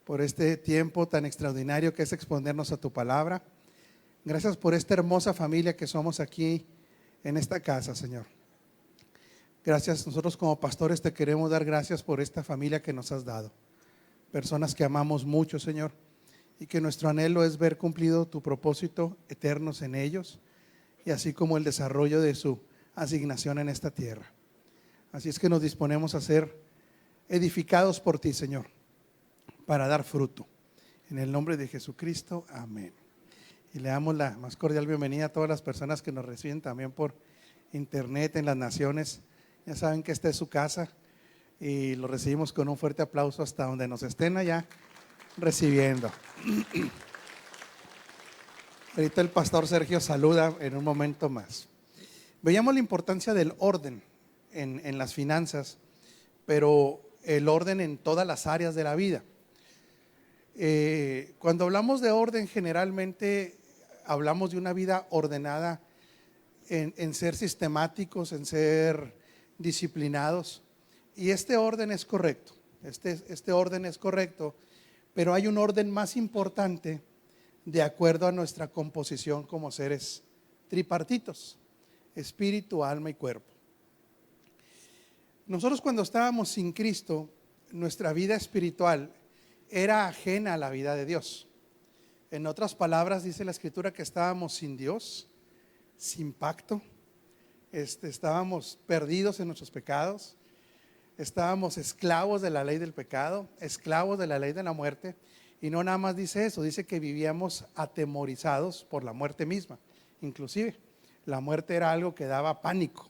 por este tiempo tan extraordinario que es exponernos a tu palabra. Gracias por esta hermosa familia que somos aquí en esta casa, Señor. Gracias, nosotros como pastores te queremos dar gracias por esta familia que nos has dado. Personas que amamos mucho, Señor, y que nuestro anhelo es ver cumplido tu propósito eternos en ellos, y así como el desarrollo de su asignación en esta tierra. Así es que nos disponemos a ser edificados por ti, Señor, para dar fruto. En el nombre de Jesucristo, amén. Y le damos la más cordial bienvenida a todas las personas que nos reciben también por internet en las naciones. Ya saben que esta es su casa y lo recibimos con un fuerte aplauso hasta donde nos estén allá recibiendo. Ahorita el pastor Sergio saluda en un momento más. Veíamos la importancia del orden en las finanzas, pero el orden en todas las áreas de la vida. Cuando hablamos de orden, generalmente hablamos de una vida ordenada en ser sistemáticos, en ser disciplinados, y este orden es correcto, este orden es correcto, pero hay un orden más importante de acuerdo a nuestra composición como seres tripartitos: espíritu, alma y cuerpo. Nosotros cuando estábamos sin Cristo, nuestra vida espiritual era ajena a la vida de Dios. En otras palabras, dice la Escritura que estábamos sin Dios, sin pacto, estábamos perdidos en nuestros pecados, estábamos esclavos de la ley del pecado, esclavos de la ley de la muerte. Y no nada más dice eso, dice que vivíamos atemorizados por la muerte misma. Inclusive la muerte era algo que daba pánico.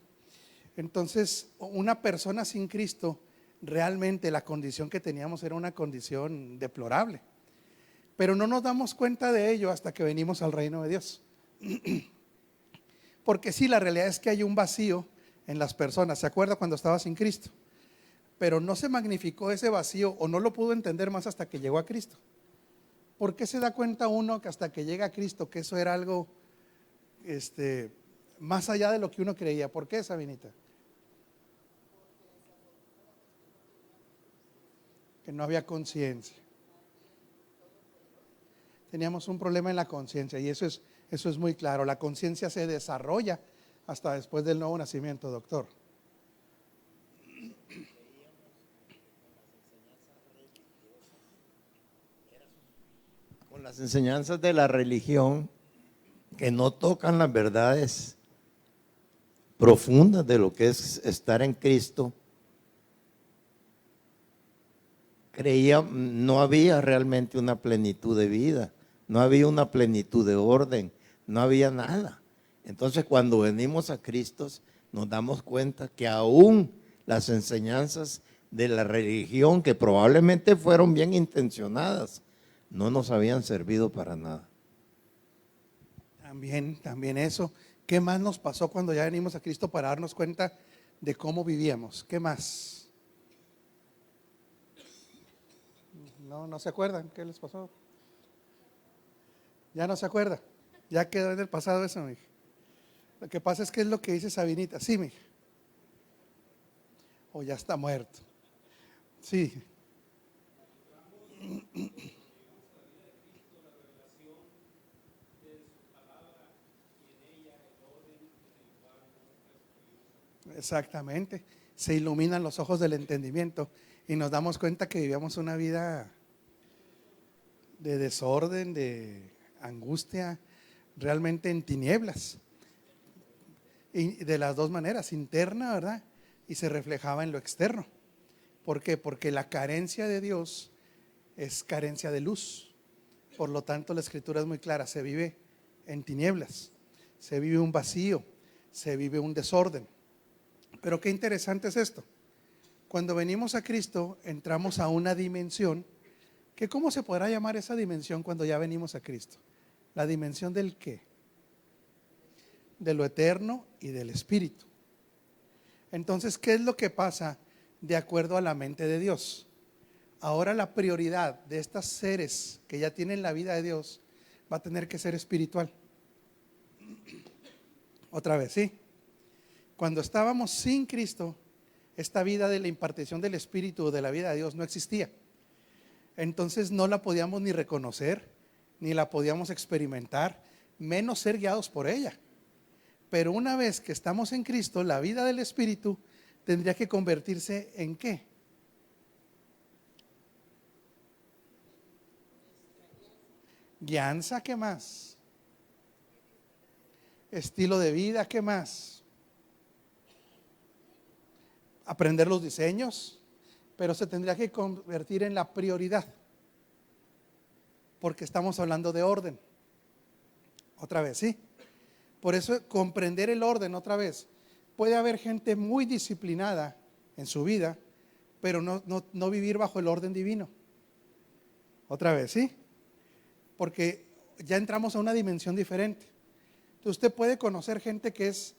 Entonces, una persona sin Cristo, realmente la condición que teníamos era una condición deplorable, pero no nos damos cuenta de ello hasta que venimos al reino de Dios. Porque sí, la realidad es que hay un vacío en las personas. ¿Se acuerda cuando estaba sin Cristo? Pero no se magnificó ese vacío, o no lo pudo entender más hasta que llegó a Cristo. ¿Por qué se da cuenta uno que hasta que llega a Cristo que eso era algo más allá de lo que uno creía? ¿Por qué, Sabinita? Que no había conciencia. Teníamos un problema en la conciencia, y eso es muy claro. La conciencia se desarrolla hasta después del nuevo nacimiento, doctor. Con las enseñanzas de la religión que no tocan las verdades profundas de lo que es estar en Cristo, no había realmente una plenitud de vida, no había una plenitud de orden, no había nada. Entonces, cuando venimos a Cristo, nos damos cuenta que aún las enseñanzas de la religión, que probablemente fueron bien intencionadas, no nos habían servido para nada. También eso. ¿Qué más nos pasó cuando ya venimos a Cristo para darnos cuenta de cómo vivíamos? ¿Qué más? No se acuerdan. ¿Qué les pasó? Ya no se acuerda. Ya quedó en el pasado eso, mija. Lo que pasa es que es lo que dice Sabinita. Sí, mija. O ya está muerto. Sí. Exactamente. Se iluminan los ojos del entendimiento y nos damos cuenta que vivíamos una vida de desorden, de angustia, realmente en tinieblas. Y de las dos maneras, interna, ¿verdad? Y se reflejaba en lo externo. ¿Por qué? Porque la carencia de Dios es carencia de luz. Por lo tanto, la Escritura es muy clara: se vive en tinieblas, se vive un vacío, se vive un desorden. Pero qué interesante es esto. Cuando venimos a Cristo, entramos a una dimensión que, ¿cómo se podrá llamar esa dimensión cuando ya venimos a Cristo? La dimensión del ¿qué? De lo eterno y del espíritu. Entonces, ¿qué es lo que pasa de acuerdo a la mente de Dios? Ahora la prioridad de estos seres que ya tienen la vida de Dios va a tener que ser espiritual. Otra vez, ¿sí? Cuando estábamos sin Cristo, esta vida de la impartición del Espíritu, de la vida de Dios, no existía. Entonces no la podíamos ni reconocer, ni la podíamos experimentar, menos ser guiados por ella. Pero una vez que estamos en Cristo, la vida del Espíritu tendría que convertirse ¿en qué? Guianza, ¿qué más? Estilo de vida, ¿qué más? Aprender los diseños, pero se tendría que convertir en la prioridad, porque estamos hablando de orden. Otra vez, ¿sí? Por eso comprender el orden otra vez. Puede haber gente muy disciplinada en su vida, pero no vivir bajo el orden divino. Otra vez, ¿sí? Porque ya entramos a una dimensión diferente. Entonces usted puede conocer gente que es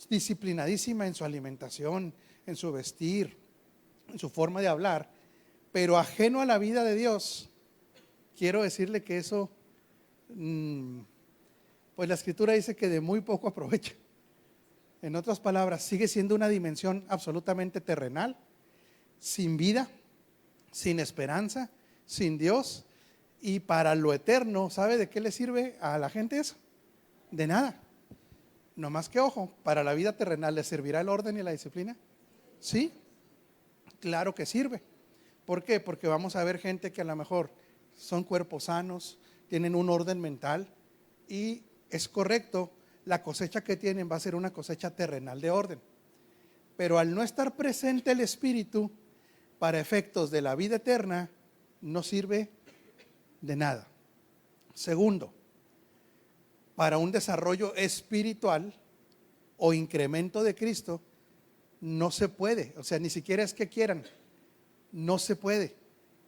disciplinadísima en su alimentación, en su vestir, en su forma de hablar, pero ajeno a la vida de Dios. Quiero decirle que eso, pues la Escritura dice que de muy poco aprovecha. En otras palabras, sigue siendo una dimensión absolutamente terrenal, sin vida, sin esperanza, sin Dios. Y para lo eterno, ¿sabe de qué le sirve a la gente eso? De nada. No más que ojo, para la vida terrenal, ¿le servirá el orden y la disciplina? Sí, claro que sirve. ¿Por qué? Porque vamos a ver gente que a lo mejor son cuerpos sanos, tienen un orden mental y es correcto, la cosecha que tienen va a ser una cosecha terrenal de orden. Pero al no estar presente el Espíritu, para efectos de la vida eterna, no sirve de nada. Segundo, para un desarrollo espiritual o incremento de Cristo, no se puede, o sea, ni siquiera es que quieran, no se puede,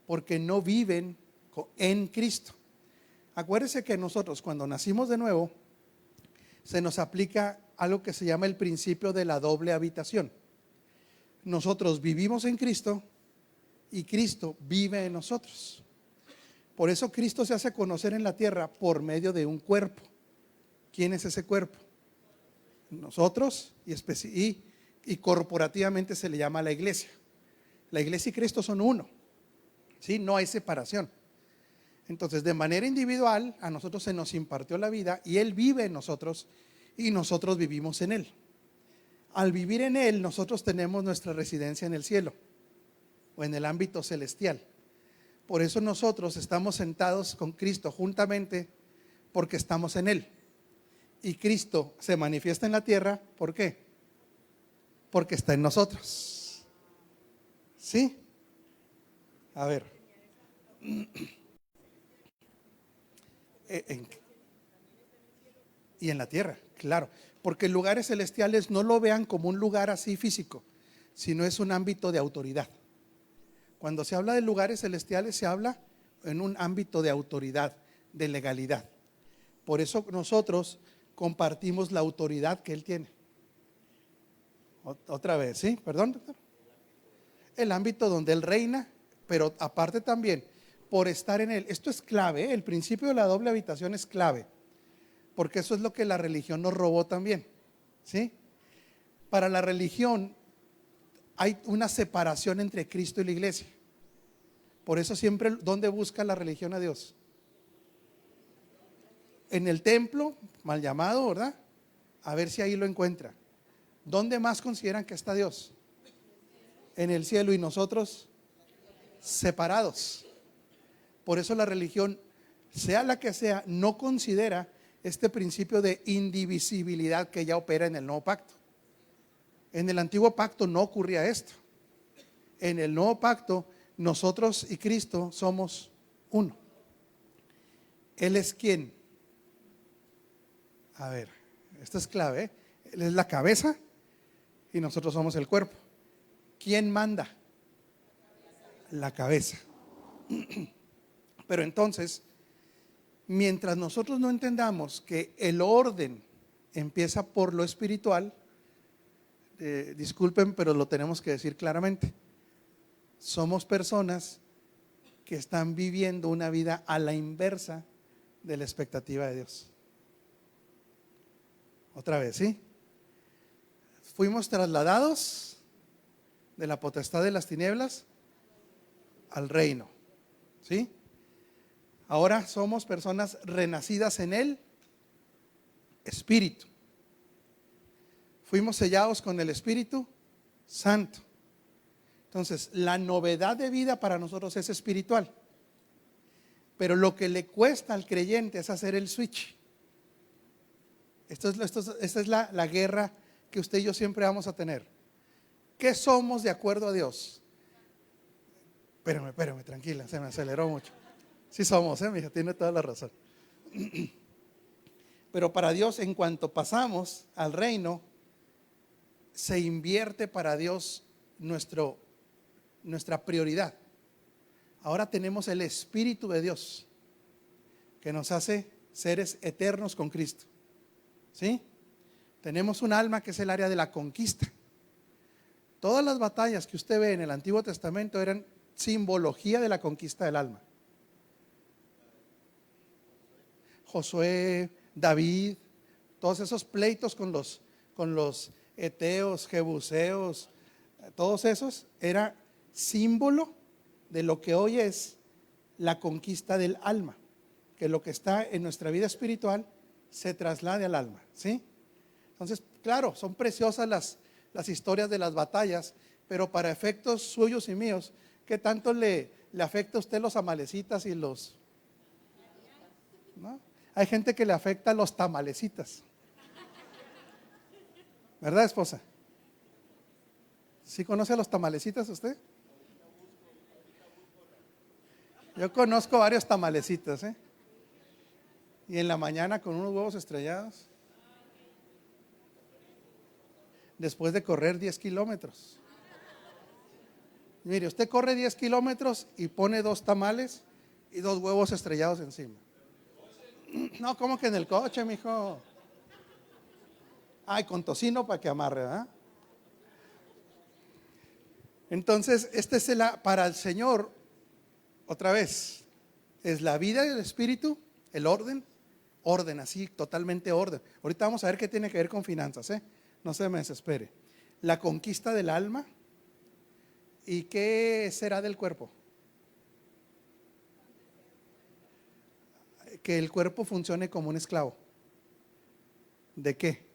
porque no viven en Cristo. Acuérdense que nosotros cuando nacimos de nuevo, se nos aplica algo que se llama el principio de la doble habitación. Nosotros vivimos en Cristo y Cristo vive en nosotros. Por eso Cristo se hace conocer en la tierra por medio de un cuerpo. ¿Quién es ese cuerpo? Nosotros y corporativamente se le llama la iglesia. La iglesia y Cristo son uno, ¿sí? No hay separación. Entonces, de manera individual, a nosotros se nos impartió la vida y Él vive en nosotros y nosotros vivimos en Él. Al vivir en Él, nosotros tenemos nuestra residencia en el cielo o en el ámbito celestial. Por eso nosotros estamos sentados con Cristo juntamente, porque estamos en Él. Y Cristo se manifiesta en la tierra, ¿por qué? Porque está en nosotros. ¿Sí? A ver. Y en la tierra, claro. Porque lugares celestiales no lo vean como un lugar así físico, sino es un ámbito de autoridad. Cuando se habla de lugares celestiales, se habla en un ámbito de autoridad, de legalidad. Por eso nosotros compartimos la autoridad que Él tiene. Otra vez, ¿sí? Perdón, doctor. El ámbito donde Él reina, pero aparte también, por estar en Él. Esto es clave, ¿eh? El principio de la doble habitación es clave, porque eso es lo que la religión nos robó también, ¿sí? Para la religión hay una separación entre Cristo y la iglesia. Por eso siempre, ¿dónde busca la religión a Dios? En el templo, mal llamado, ¿verdad? A ver si ahí lo encuentra. ¿Dónde más consideran que está Dios? En el cielo, y nosotros separados. Por eso la religión, sea la que sea, no considera este principio de indivisibilidad que ya opera en el nuevo pacto. En el antiguo pacto no ocurría esto. En el nuevo pacto, nosotros y Cristo somos uno. Él es quien. A ver, esto es clave, ¿eh? Él es la cabeza y nosotros somos el cuerpo. ¿Quién manda? La cabeza. Pero entonces, mientras nosotros no entendamos que el orden empieza por lo espiritual, disculpen, pero lo tenemos que decir claramente. Somos personas que están viviendo una vida a la inversa de la expectativa de Dios. Otra vez, ¿sí? Fuimos trasladados de la potestad de las tinieblas al reino, ¿sí? Ahora somos personas renacidas en el Espíritu. Fuimos sellados con el Espíritu Santo. Entonces, la novedad de vida para nosotros es espiritual. Pero lo que le cuesta al creyente es hacer el switch. Esta es la guerra que usted y yo siempre vamos a tener. ¿Qué somos de acuerdo a Dios? Espérame, tranquila, se me aceleró mucho. Sí somos, mija, tiene toda la razón. Pero para Dios, en cuanto pasamos al reino, se invierte para Dios nuestra prioridad. Ahora tenemos el Espíritu de Dios que nos hace seres eternos con Cristo. ¿Sí? Tenemos un alma que es el área de la conquista. Todas las batallas que usted ve en el Antiguo Testamento eran simbología de la conquista del alma. Josué, David, todos esos pleitos con los eteos, jebuseos, todos esos era símbolo de lo que hoy es la conquista del alma, que lo que está en nuestra vida espiritual se traslade al alma, ¿sí? Entonces, claro, son preciosas las historias de las batallas, pero para efectos suyos y míos, ¿qué tanto le afecta a usted los amalecitas y los, ¿no? Hay gente que le afecta a los tamalecitas, ¿verdad, esposa? ¿Sí conoce a los tamalecitas usted? Yo conozco varios tamalecitas, y en la mañana con unos huevos estrellados, después de correr 10 kilómetros. Mire, usted corre 10 kilómetros y pone 2 tamales y 2 huevos estrellados encima. No, ¿cómo que en el coche, mijo? Ay, con tocino para que amarre, ¿verdad? Entonces, para el Señor, otra vez, es la vida del Espíritu, el orden, así, totalmente orden. Ahorita vamos a ver qué tiene que ver con finanzas, no se me desespere. La conquista del alma. ¿Y qué será del cuerpo? Que el cuerpo funcione como un esclavo. ¿De qué?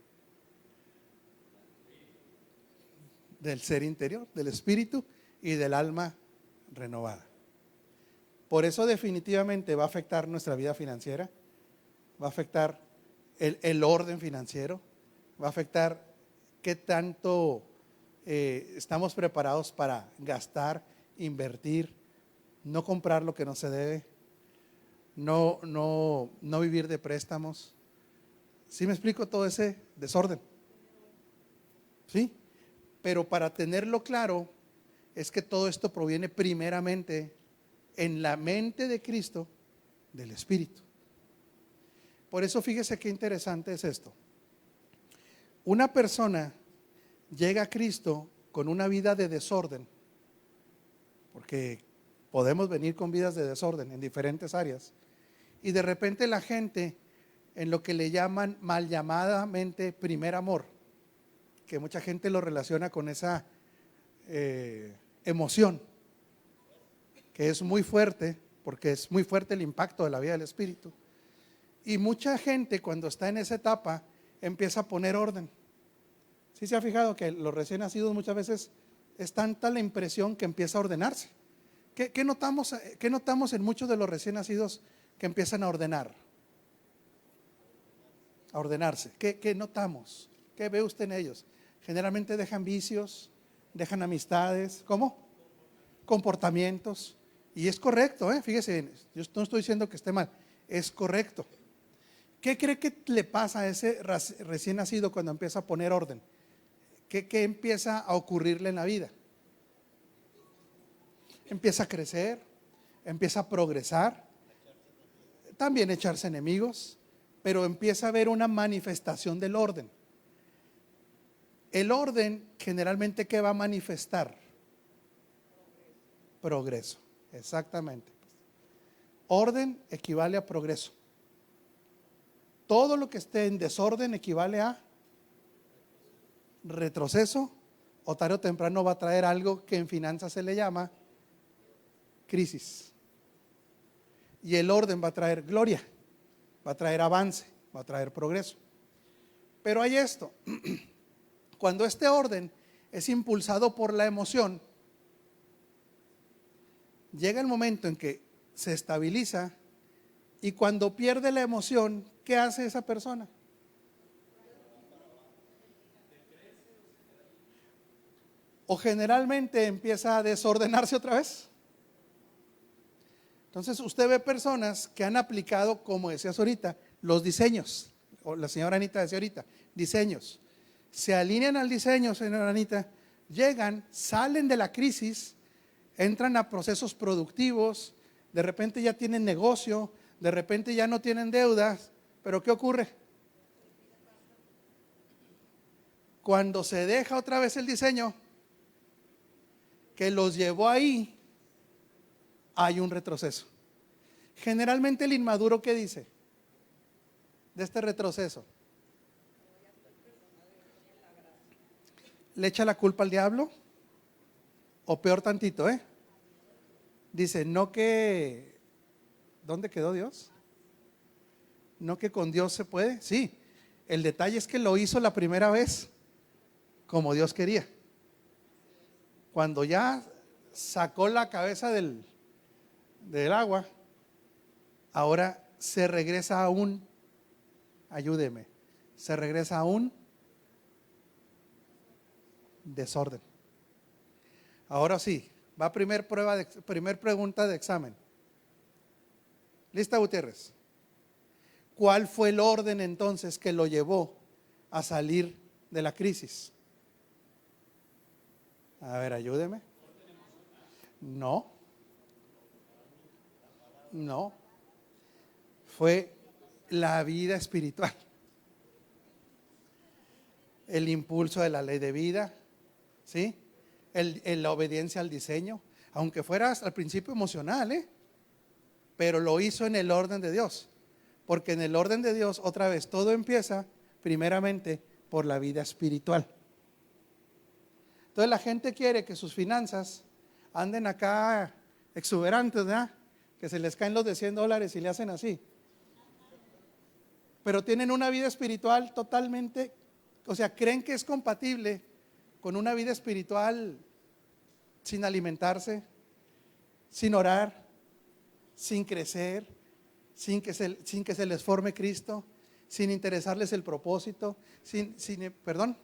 Del ser interior, del espíritu y del alma renovada. Por eso definitivamente va a afectar nuestra vida financiera, va a afectar el orden financiero, va a afectar qué tanto estamos preparados para gastar, invertir, no comprar lo que no se debe, no vivir de préstamos. ¿Sí me explico todo ese desorden? ¿Sí? Pero para tenerlo claro, es que todo esto proviene primeramente en la mente de Cristo, del Espíritu. Por eso fíjese qué interesante es esto. Una persona llega a Cristo con una vida de desorden, porque podemos venir con vidas de desorden en diferentes áreas, y de repente la gente, en lo que le llaman mal llamadamente primer amor, que mucha gente lo relaciona con esa emoción, que es muy fuerte, porque es muy fuerte el impacto de la vida del Espíritu. Y mucha gente cuando está en esa etapa empieza a poner orden. ¿Sí se ha fijado que los recién nacidos muchas veces es tanta la impresión que empieza a ordenarse? ¿Qué notamos en muchos de los recién nacidos que empiezan a ordenar? A ordenarse. ¿Qué notamos? ¿Qué ve usted en ellos? Generalmente dejan vicios, dejan amistades, ¿cómo? Comportamientos. Y es correcto, fíjese bien, yo no estoy diciendo que esté mal, es correcto. ¿Qué cree que le pasa a ese recién nacido cuando empieza a poner orden? ¿Qué empieza a ocurrirle en la vida? Empieza a crecer, empieza a progresar, también echarse enemigos, pero empieza a haber una manifestación del orden. El orden generalmente, ¿qué va a manifestar? Progreso, exactamente. Orden equivale a progreso. Todo lo que esté en desorden equivale a retroceso, o tarde o temprano va a traer algo que en finanzas se le llama crisis. Y el orden va a traer gloria, va a traer avance, va a traer progreso. Pero hay esto, cuando este orden es impulsado por la emoción, llega el momento en que se estabiliza y cuando pierde la emoción, ¿qué hace esa persona? O generalmente empieza a desordenarse otra vez. Entonces usted ve personas que han aplicado, como decías ahorita, los diseños, o la señora Anita decía ahorita, diseños. Se alinean al diseño, señora Anita, llegan, salen de la crisis, entran a procesos productivos, de repente ya tienen negocio, de repente ya no tienen deudas, pero ¿qué ocurre? Cuando se deja otra vez el diseño que los llevó ahí, hay un retroceso. Generalmente el inmaduro, ¿qué dice de este retroceso? ¿Le echa la culpa al diablo? O peor tantito, dice, no que, ¿dónde quedó Dios? No que con Dios se puede. Sí, el detalle es que lo hizo la primera vez como Dios quería. Cuando ya sacó la cabeza del agua, ahora se regresa a un, ayúdeme, se regresa a un desorden. Ahora sí, va primer pregunta de examen. ¿Lista, Gutiérrez? ¿Cuál fue el orden entonces que lo llevó a salir de la crisis? A ver, ayúdeme. No. Fue la vida espiritual. El impulso de la ley de vida, ¿sí? La obediencia al diseño, aunque fuera al principio emocional, pero lo hizo en el orden de Dios. Porque en el orden de Dios, otra vez, todo empieza primeramente por la vida espiritual. Entonces la gente quiere que sus finanzas anden acá exuberantes, ¿verdad? Que se les caen los de $100 y le hacen así. Pero tienen una vida espiritual totalmente, o sea, creen que es compatible con una vida espiritual sin alimentarse, sin orar, sin crecer, sin que se les forme Cristo, sin interesarles el propósito, perdón.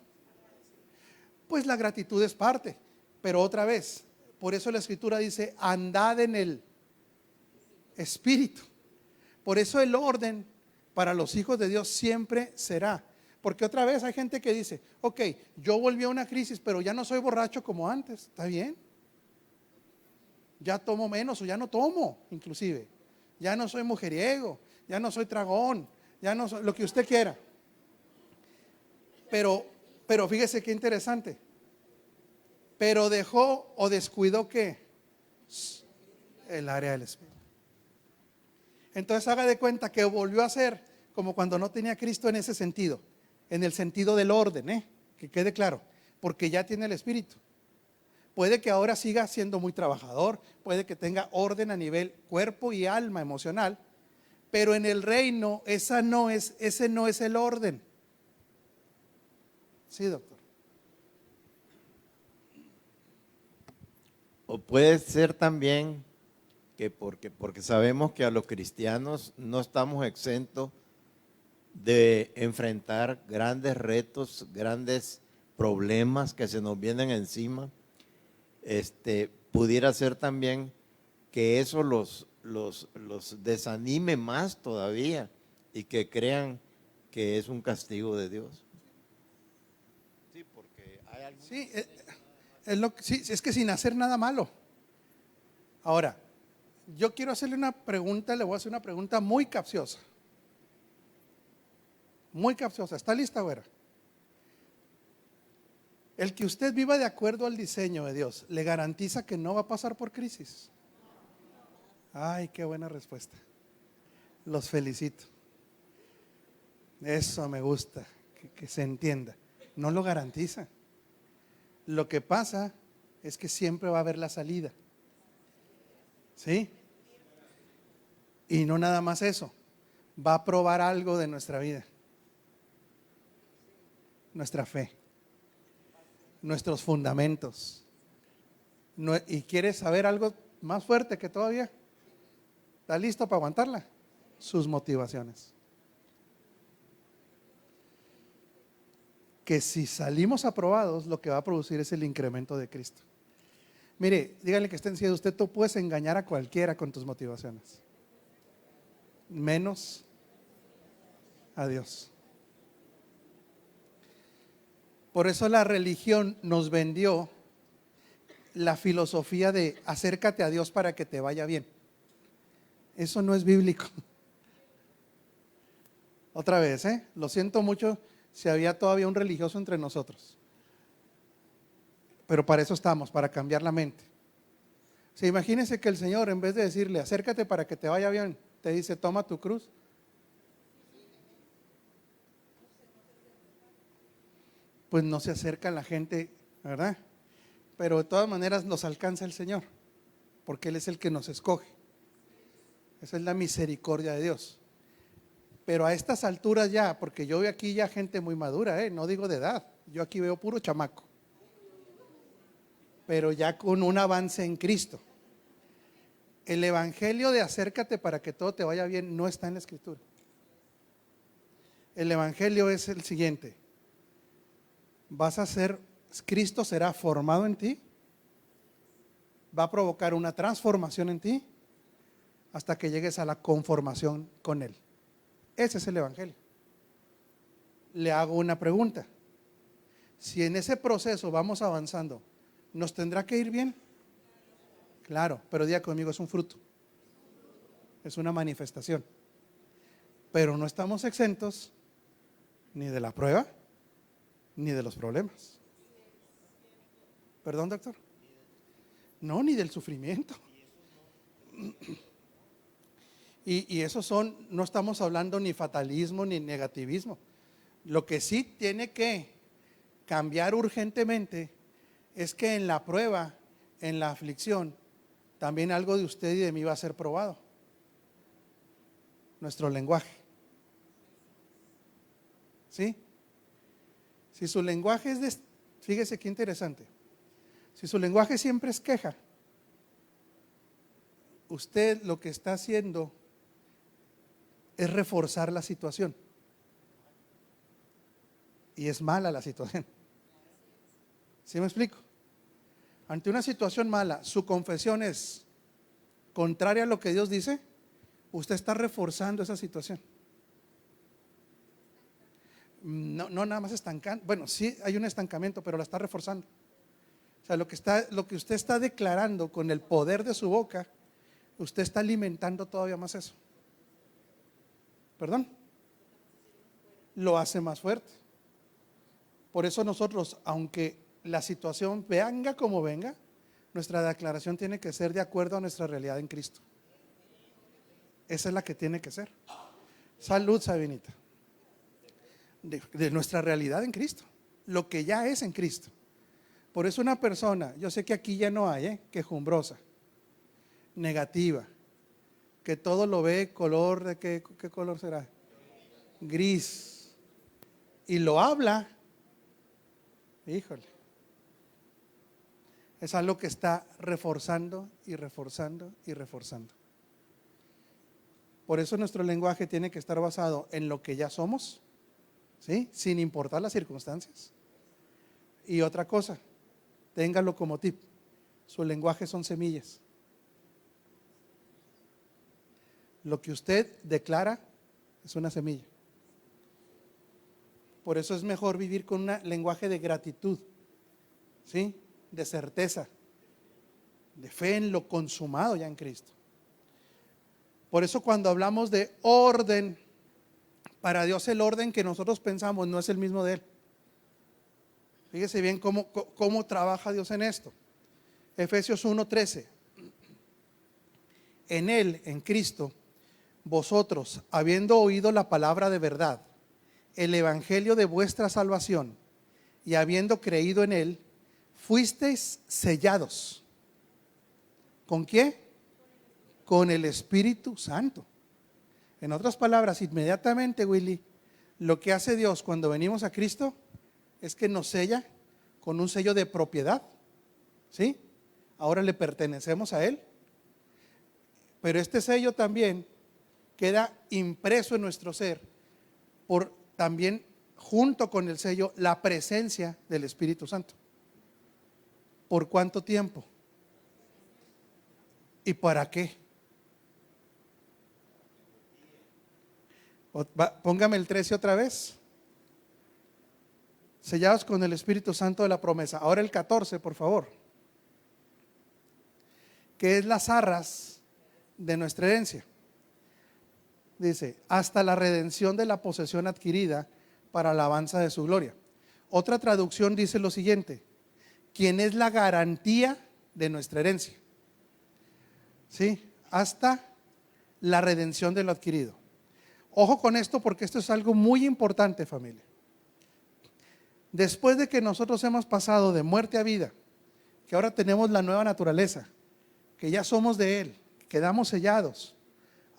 Pues la gratitud es parte, pero otra vez, por eso la Escritura dice, andad en el Espíritu. Por eso el orden para los hijos de Dios siempre será. Porque otra vez hay gente que dice, ok, yo volví a una crisis, pero ya no soy borracho como antes. ¿Está bien? Ya tomo menos o ya no tomo, inclusive. Ya no soy mujeriego, ya no soy tragón, ya no soy lo que usted quiera. Pero fíjese qué interesante. Pero dejó o descuidó ¿qué? El área del Espíritu. Entonces haga de cuenta que volvió a ser como cuando no tenía Cristo en ese sentido, en el sentido del orden, que quede claro, porque ya tiene el Espíritu. Puede que ahora siga siendo muy trabajador, puede que tenga orden a nivel cuerpo y alma emocional, pero en el reino ese no es el orden. Sí, doctor. O puede ser también que porque sabemos que a los cristianos no estamos exentos de enfrentar grandes retos, grandes problemas que se nos vienen encima. Pudiera ser también que eso los desanime más todavía y que crean que es un castigo de Dios. Sí, porque hay algo. Sí, sí, es que sin hacer nada malo. Ahora, yo quiero hacerle una pregunta, le voy a hacer una pregunta muy capciosa. Muy capciosa. ¿Está lista, güera? El que usted viva de acuerdo al diseño de Dios, ¿le garantiza que no va a pasar por crisis? Ay, qué buena respuesta. Los felicito. Eso me gusta, que se entienda. No lo garantiza. Lo que pasa es que siempre va a haber la salida. ¿Sí? Y no nada más eso, va a probar algo de nuestra vida, nuestra fe, nuestros fundamentos. ¿Y quieres saber algo más fuerte que todavía? ¿Está listo para aguantarla? Sus motivaciones. Que si salimos aprobados, lo que va a producir es el incremento de Cristo. Mire, dígale que esté encima de usted, tú puedes engañar a cualquiera con tus motivaciones, menos a Dios. Por eso la religión nos vendió la filosofía de acércate a Dios para que te vaya bien. Eso no es bíblico. Otra vez, lo siento mucho si había todavía un religioso entre nosotros. Pero para eso estamos, para cambiar la mente. O sea, imagínense que el Señor, en vez de decirle acércate para que te vaya bien, te dice toma tu cruz. Pues no se acerca la gente, ¿verdad? Pero de todas maneras nos alcanza el Señor, porque Él es el que nos escoge. Esa es la misericordia de Dios. Pero a estas alturas ya, porque yo veo aquí ya gente muy madura, no digo de edad, yo aquí veo puro chamaco, pero ya con un avance en Cristo. El evangelio de acércate para que todo te vaya bien no está en la Escritura. El evangelio es el siguiente: Cristo será formado en ti, va a provocar una transformación en ti hasta que llegues a la conformación con Él. Ese es el evangelio. Le hago una pregunta: si en ese proceso vamos avanzando, ¿nos tendrá que ir bien? Claro, pero diga conmigo, es un fruto, es una manifestación. Pero no estamos exentos ni de la prueba ni de los problemas. ¿Perdón, doctor? No, ni del sufrimiento. Y esos no estamos hablando ni fatalismo ni negativismo. Lo que sí tiene que cambiar urgentemente es que en la prueba, en la aflicción, también algo de usted y de mí va a ser probado. Nuestro lenguaje. ¿Sí? Si su lenguaje es fíjese qué interesante. Si su lenguaje siempre es queja, usted lo que está haciendo es reforzar la situación. Y es mala la situación. ¿Sí me explico? Ante una situación mala, su confesión es contraria a lo que Dios dice, usted está reforzando esa situación. No nada más estancando. Bueno, sí hay un estancamiento, pero la está reforzando. O sea, lo que usted está declarando con el poder de su boca, usted está alimentando todavía más eso. ¿Perdón? Lo hace más fuerte. Por eso nosotros, aunque la situación venga como venga, nuestra declaración tiene que ser de acuerdo a nuestra realidad en Cristo. Esa es la que tiene que ser. Salud, Sabinita. De nuestra realidad en Cristo, lo que ya es en Cristo. Por eso una persona, yo sé que aquí ya no hay, quejumbrosa, negativa, que todo lo ve color de ¿qué color será? Gris. Y lo habla, híjole, es algo que está reforzando y reforzando y reforzando. Por eso nuestro lenguaje tiene que estar basado en lo que ya somos, ¿sí? Sin importar las circunstancias. Y otra cosa, téngalo como tip: su lenguaje son semillas. Lo que usted declara es una semilla. Por eso es mejor vivir con un lenguaje de gratitud, ¿sí? De certeza, de fe en lo consumado ya en Cristo. Por eso cuando hablamos de orden, para Dios el orden que nosotros pensamos no es el mismo de Él. Fíjese bien cómo trabaja Dios en esto. Efesios 1:13. En Él, en Cristo, vosotros, habiendo oído la palabra de verdad, el evangelio de vuestra salvación, y habiendo creído en Él, fuisteis sellados. ¿Con qué? Con el Espíritu Santo. En otras palabras, inmediatamente, Willy, lo que hace Dios cuando venimos a Cristo es que nos sella con un sello de propiedad, ¿sí? Ahora le pertenecemos a Él, pero este sello también queda impreso en nuestro ser por también, junto con el sello, la presencia del Espíritu Santo. ¿Por cuánto tiempo? ¿Y para qué? Póngame el 13 otra vez. Sellados con el Espíritu Santo de la promesa. Ahora el 14, por favor. Que es las arras de nuestra herencia. Dice, hasta la redención de la posesión adquirida para alabanza de su gloria. Otra traducción dice lo siguiente: ¿quién es la garantía de nuestra herencia? ¿Sí? Hasta la redención de lo adquirido. Ojo con esto, porque esto es algo muy importante, familia. Después de que nosotros hemos pasado de muerte a vida, que ahora tenemos la nueva naturaleza, que ya somos de Él, quedamos sellados,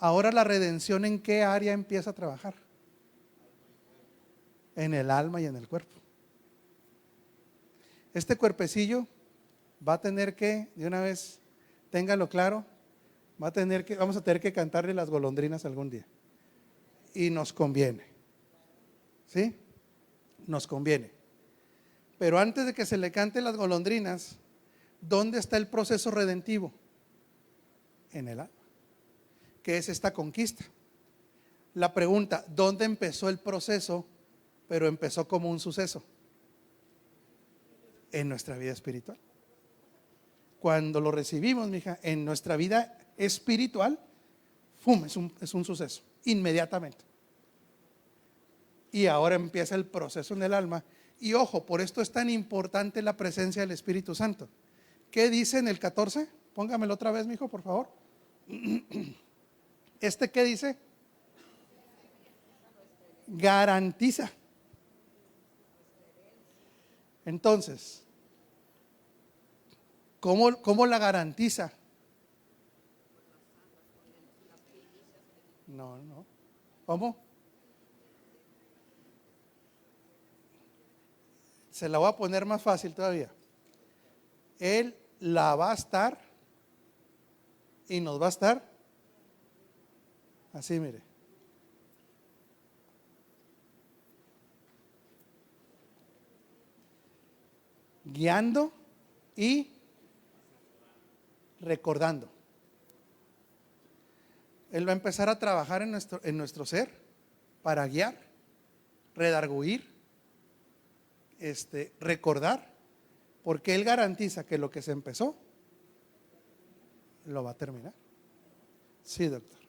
ahora la redención, ¿en qué área empieza a trabajar? En el alma y en el cuerpo. Este cuerpecillo va a tener que, de una vez, téngalo claro, vamos a tener que cantarle las golondrinas algún día. Y nos conviene, ¿sí? Nos conviene. Pero antes de que se le cante las golondrinas, ¿dónde está el proceso redentivo? En el alma, que es esta conquista. La pregunta, ¿dónde empezó el proceso? Pero empezó como un suceso en nuestra vida espiritual. Cuando lo recibimos, mija, en nuestra vida espiritual, ¡fum!, es un suceso, inmediatamente. Y ahora empieza el proceso en el alma. Y ojo, por esto es tan importante la presencia del Espíritu Santo. ¿Qué dice en el 14? Póngamelo otra vez, mijo, por favor. ¿Qué dice? Garantiza. Entonces, ¿cómo la garantiza? No. ¿Cómo? Se la voy a poner más fácil todavía. Él la va a estar y nos va a estar así, mire. Guiando y recordando. Él va a empezar a trabajar en nuestro ser para guiar, redarguir, recordar, porque Él garantiza que lo que se empezó lo va a terminar. Sí, doctor.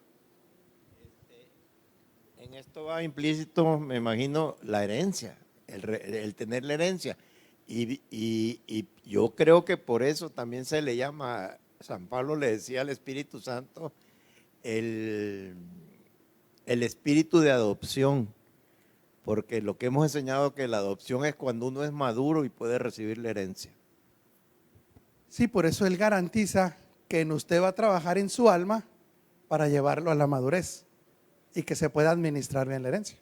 En esto va implícito, me imagino, la herencia, el tener la herencia. Y yo creo que por eso también se le llama, San Pablo le decía al Espíritu Santo, el espíritu de adopción, porque lo que hemos enseñado que la adopción es cuando uno es maduro y puede recibir la herencia. Sí, por eso Él garantiza que en usted va a trabajar en su alma para llevarlo a la madurez y que se pueda administrar bien la herencia.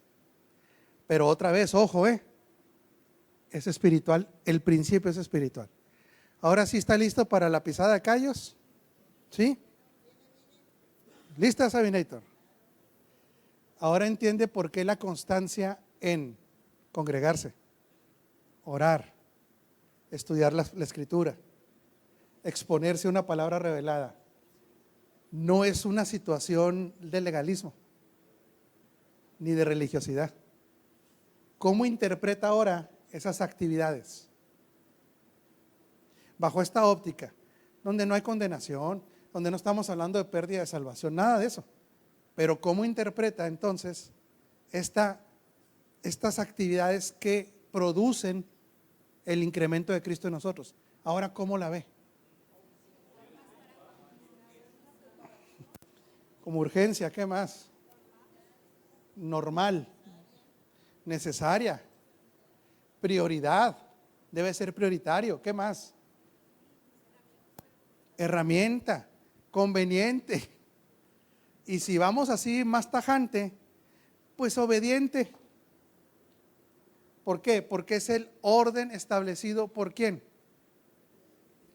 Pero otra vez, ojo, es espiritual, el principio es espiritual. Ahora sí está listo para la pisada de callos. ¿Sí? ¿Lista, Sabinator? Ahora entiende por qué la constancia en congregarse, orar, estudiar la escritura, exponerse a una palabra revelada. No es una situación de legalismo ni de religiosidad. ¿Cómo interpreta ahora esas actividades? Bajo esta óptica, donde no hay condenación, donde no estamos hablando de pérdida de salvación, nada de eso. Pero ¿cómo interpreta entonces estas actividades que producen el incremento de Cristo en nosotros? Ahora, ¿cómo la ve? Como urgencia, ¿qué más? Normal, necesaria, prioridad, debe ser prioritario, ¿qué más? Herramienta, conveniente, Y si vamos así más tajante, pues obediente. ¿Por qué? Porque es el orden establecido ¿por quién?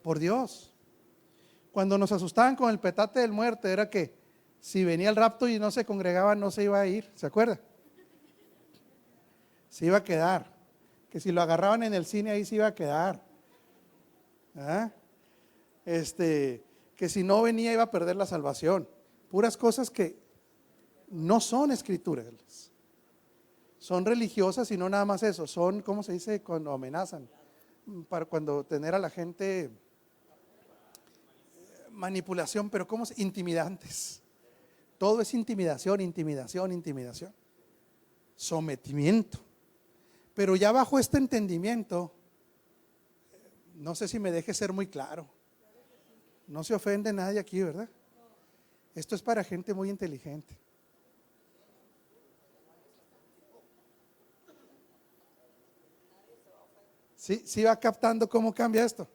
Por Dios. Cuando nos asustaban con el petate del muerto, era que si venía el rapto y no se congregaban, no se iba a ir, ¿se acuerda? Se iba a quedar. Que si lo agarraban en el cine, ahí se iba a quedar. ¿Ah? Que si no venía, iba a perder la salvación. Puras cosas que no son escriturales. Son religiosas y no nada más eso. Son, ¿cómo se dice? Cuando amenazan. Para cuando tener a la gente manipulación, pero ¿cómo se? Intimidantes. Todo es intimidación, intimidación, intimidación. Sometimiento. Pero ya bajo este entendimiento, no sé si me deje ser muy claro. No se ofende nadie aquí, ¿verdad? Esto es para gente muy inteligente. ¿Sí va captando cómo cambia esto?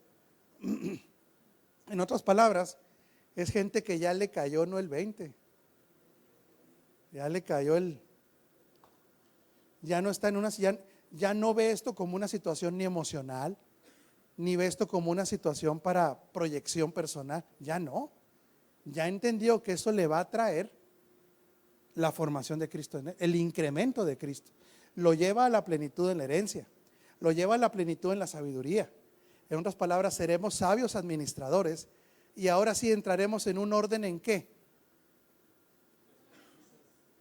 En otras palabras, es gente que ya le cayó no el 20, ya le cayó ya no está en ya no ve esto como una situación ni emocional, ni ve esto como una situación para proyección personal, ya no, ya entendió que eso le va a traer la formación de Cristo en él, el incremento de Cristo, lo lleva a la plenitud en la herencia, lo lleva a la plenitud en la sabiduría. En otras palabras, seremos sabios administradores y ahora sí entraremos en un orden ¿en qué?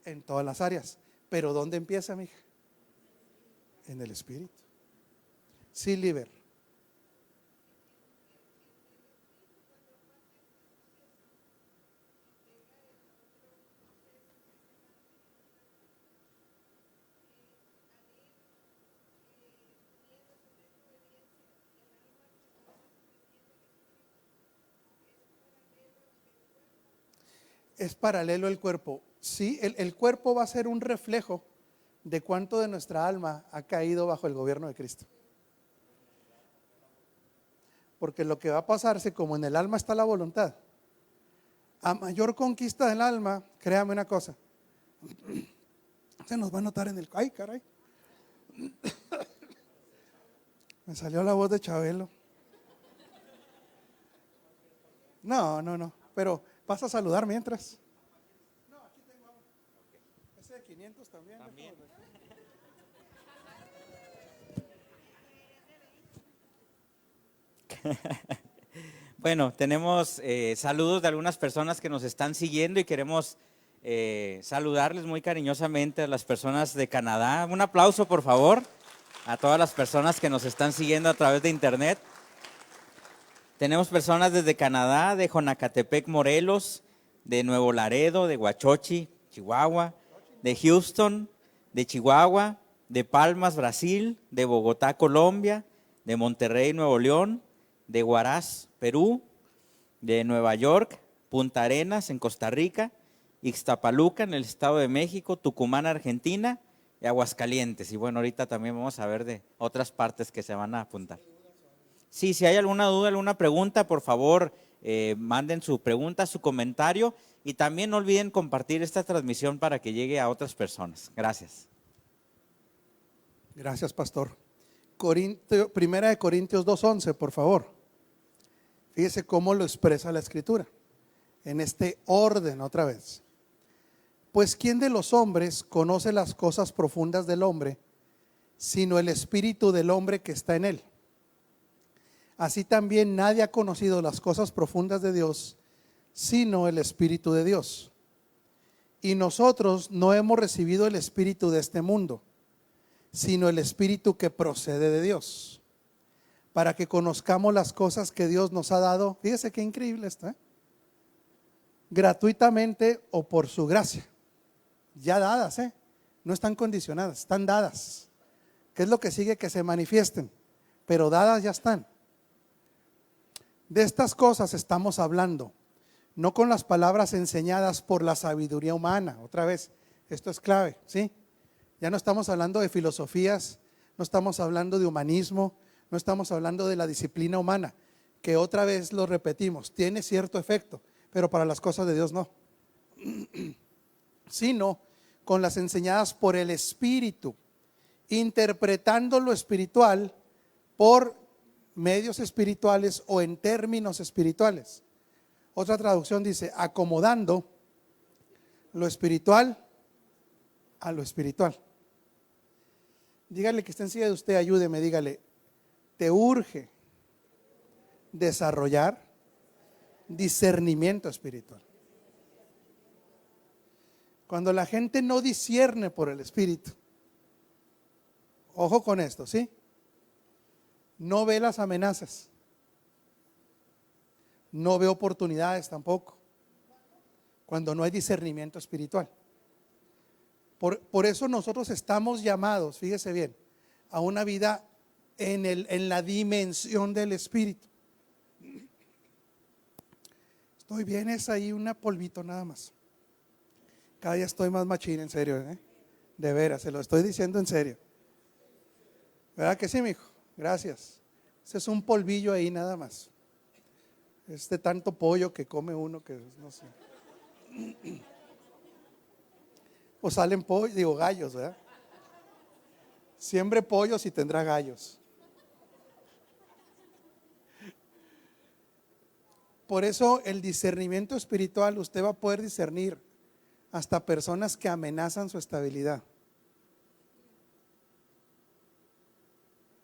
En todas las áreas. Pero ¿dónde empieza, mija? En el Espíritu. Sí, Liber. Es paralelo el cuerpo. Sí, el cuerpo va a ser un reflejo de cuánto de nuestra alma ha caído bajo el gobierno de Cristo. Porque lo que va a pasarse, como en el alma está la voluntad, a mayor conquista del alma, créame una cosa, se nos va a notar en el... ¡Ay, caray! Me salió la voz de Chabelo. No, pero vas a saludar mientras. No, aquí tengo ese de 500 también. Bueno, tenemos saludos de algunas personas que nos están siguiendo y queremos saludarles muy cariñosamente a las personas de Canadá. Un aplauso, por favor, a todas las personas que nos están siguiendo a través de internet. Tenemos personas desde Canadá, de Jonacatepec, Morelos, de Nuevo Laredo, de Huachochi, Chihuahua, de Houston, de Chihuahua, de Palmas, Brasil, de Bogotá, Colombia, de Monterrey, Nuevo León, de Huaraz, Perú, de Nueva York, Punta Arenas en Costa Rica, Ixtapaluca en el Estado de México, Tucumán, Argentina y Aguascalientes. Y bueno, ahorita también vamos a ver de otras partes que se van a apuntar. Sí, si hay alguna duda, alguna pregunta, por favor, manden su pregunta, su comentario y también no olviden compartir esta transmisión para que llegue a otras personas. Gracias. Gracias, pastor. Primera de Corintios 2:11, por favor. Fíjese cómo lo expresa la Escritura. En este orden, otra vez. Pues ¿quién de los hombres conoce las cosas profundas del hombre, sino el espíritu del hombre que está en él? Así también nadie ha conocido las cosas profundas de Dios, sino el Espíritu de Dios. Y nosotros no hemos recibido el espíritu de este mundo, sino el espíritu que procede de Dios, para que conozcamos las cosas que Dios nos ha dado. Fíjese qué increíble esto, gratuitamente o por su gracia, ya dadas, no están condicionadas, están dadas. ¿Qué es lo que sigue? Que se manifiesten, pero dadas ya están. De estas cosas estamos hablando, no con las palabras enseñadas por la sabiduría humana. Otra vez, esto es clave, ¿sí? Ya no estamos hablando de filosofías, no estamos hablando de humanismo, no estamos hablando de la disciplina humana, que otra vez lo repetimos, tiene cierto efecto, pero para las cosas de Dios no. sino con las enseñadas por el Espíritu, interpretando lo espiritual por medios espirituales o en términos espirituales. Otra traducción dice, acomodando lo espiritual a lo espiritual. Dígale que está encima de usted, ayúdeme, dígale, te urge desarrollar discernimiento espiritual. Cuando la gente no discierne por el Espíritu, ojo con esto, ¿sí? No ve las amenazas, no ve oportunidades tampoco, cuando no hay discernimiento espiritual. Por eso nosotros estamos llamados, fíjese bien, a una vida en la dimensión del Espíritu. Estoy bien, es ahí una polvito nada más. Cada día estoy más machín, en serio, ¿eh? De veras, se lo estoy diciendo en serio. ¿Verdad que sí, mijo? Gracias. Ese es un polvillo ahí nada más. Este tanto pollo que come uno que no sé. O salen pollos, digo gallos, ¿verdad? Siembre pollos y tendrá gallos. Por eso el discernimiento espiritual, usted va a poder discernir hasta personas que amenazan su estabilidad.